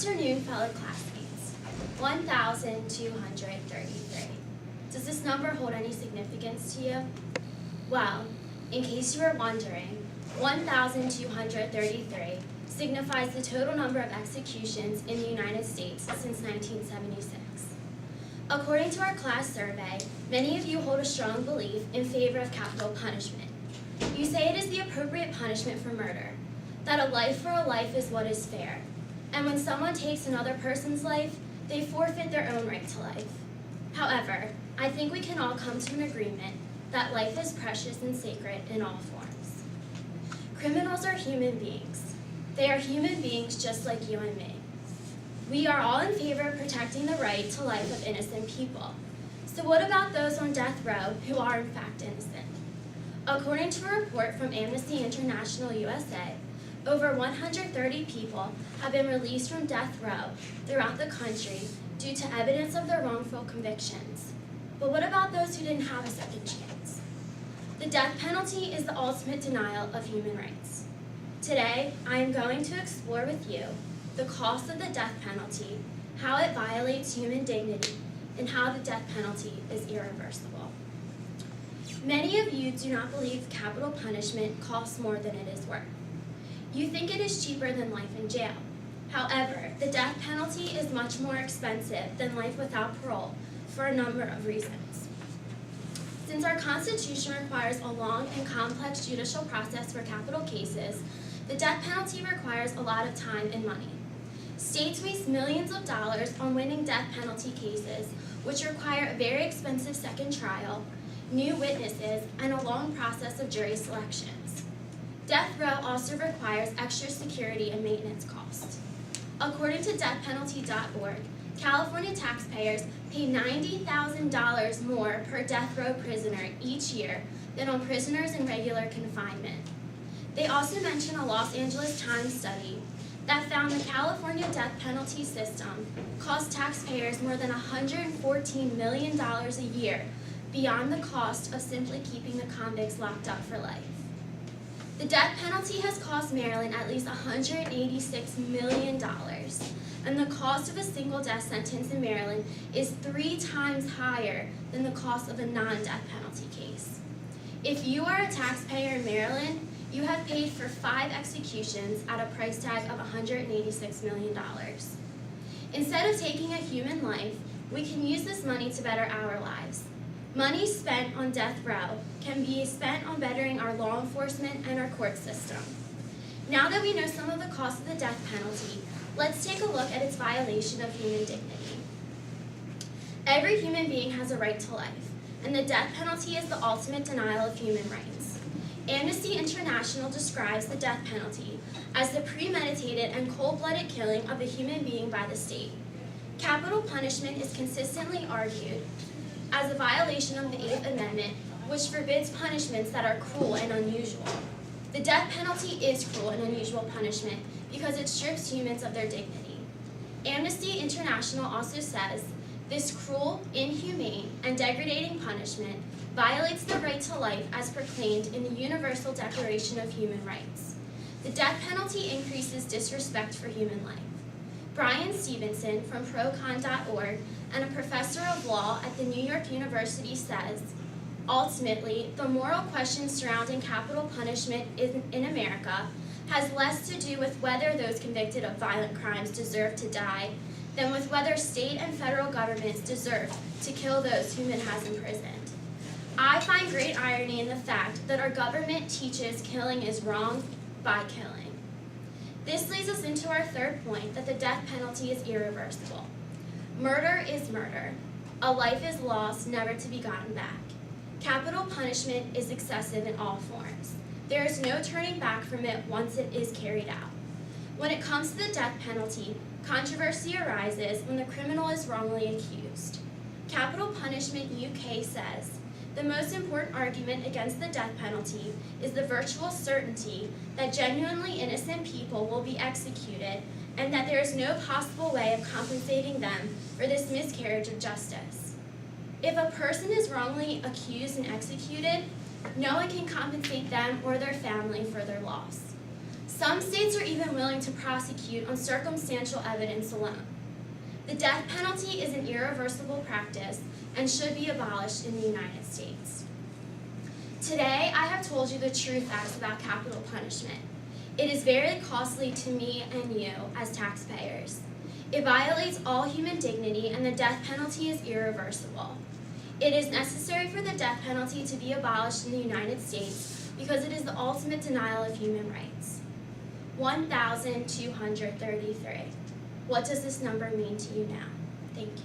afternoon, fellow classmates. 1,233. Does this number hold any significance to you? Well, in case you were wondering, 1,233 signifies the total number of executions in the United States since 1976. According to our class survey, many of you hold a strong belief in favor of capital punishment. You say it is the appropriate punishment for murder, that a life for a life is what is fair, and when someone takes another person's life, they forfeit their own right to life. However, I think we can all come to an agreement that life is precious and sacred in all forms. Criminals are human beings. They are human beings just like you and me. We are all in favor of protecting the right to life of innocent people. So what about those on death row who are in fact innocent? According to a report from Amnesty International USA, over 130 people have been released from death row throughout the country due to evidence of their wrongful convictions. But what about those who didn't have a second chance? The death penalty is the ultimate denial of human rights. Today, I am going to explore with you the cost of the death penalty, how it violates human dignity, and how the death penalty is irreversible. Many of you do not believe capital punishment costs more than it is worth. You think it is cheaper than life in jail. However, the death penalty is much more expensive than life without parole for a number of reasons. Since our Constitution requires a long and complex judicial process for capital cases, the death penalty requires a lot of time and money. States waste millions of dollars on winning death penalty cases, which require a very expensive second trial, new witnesses, and a long process of jury selections. Death row also requires extra security and maintenance costs. According to deathpenalty.org, California taxpayers pay $90,000 more per death row prisoner each year than on prisoners in regular confinement. They also mention a Los Angeles Times study that found the California death penalty system costs taxpayers more than $114 million a year beyond the cost of simply keeping the convicts locked up for life. The death penalty has cost Maryland at least $186 million, and the cost of a single death sentence in Maryland is 3 times higher than the cost of a non-death penalty case. If you are a taxpayer in Maryland, you have paid for 5 executions at a price tag of $186 million. Instead of taking a human life, we can use this money to better our lives. Money spent on death row can be spent on bettering our law enforcement and our court system. Now that we know some of the costs of the death penalty, let's take a look at its violation of human dignity. Every human being has a right to life, and the death penalty is the ultimate denial of human rights. Amnesty International describes the death penalty as the premeditated and cold-blooded killing of a human being by the state. Capital punishment is consistently argued as a violation of the 8th Amendment, which forbids punishments that are cruel and unusual. The death penalty is cruel and unusual punishment because it strips humans of their dignity. Amnesty International also says, this cruel, inhumane, and degrading punishment violates the right to life as proclaimed in the Universal Declaration of Human Rights. The death penalty increases disrespect for human life. Brian Stevenson from procon.org and a professor of law at the New York University says, ultimately, the moral question surrounding capital punishment in America has less to do with whether those convicted of violent crimes deserve to die than with whether state and federal governments deserve to kill those whom it has imprisoned. I find great irony in the fact that our government teaches killing is wrong by killing. This leads us into our third point, that the death penalty is irreversible. Murder is murder. A life is lost, never to be gotten back. Capital punishment is excessive in all forms. There is no turning back from it once it is carried out. When it comes to the death penalty, controversy arises when the criminal is wrongly accused. Capital Punishment UK says, the most important argument against the death penalty is the virtual certainty that genuinely innocent people will be executed and that there is no possible way of compensating them for this miscarriage of justice. If a person is wrongly accused and executed, no one can compensate them or their family for their loss. Some states are even willing to prosecute on circumstantial evidence alone. The death penalty is an irreversible practice and should be abolished in the United States. Today, I have told you the true facts about capital punishment. It is very costly to me and you as taxpayers. It violates all human dignity, and the death penalty is irreversible. It is necessary for the death penalty to be abolished in the United States because it is the ultimate denial of human rights. 1,233. What does this number mean to you now? Thank you.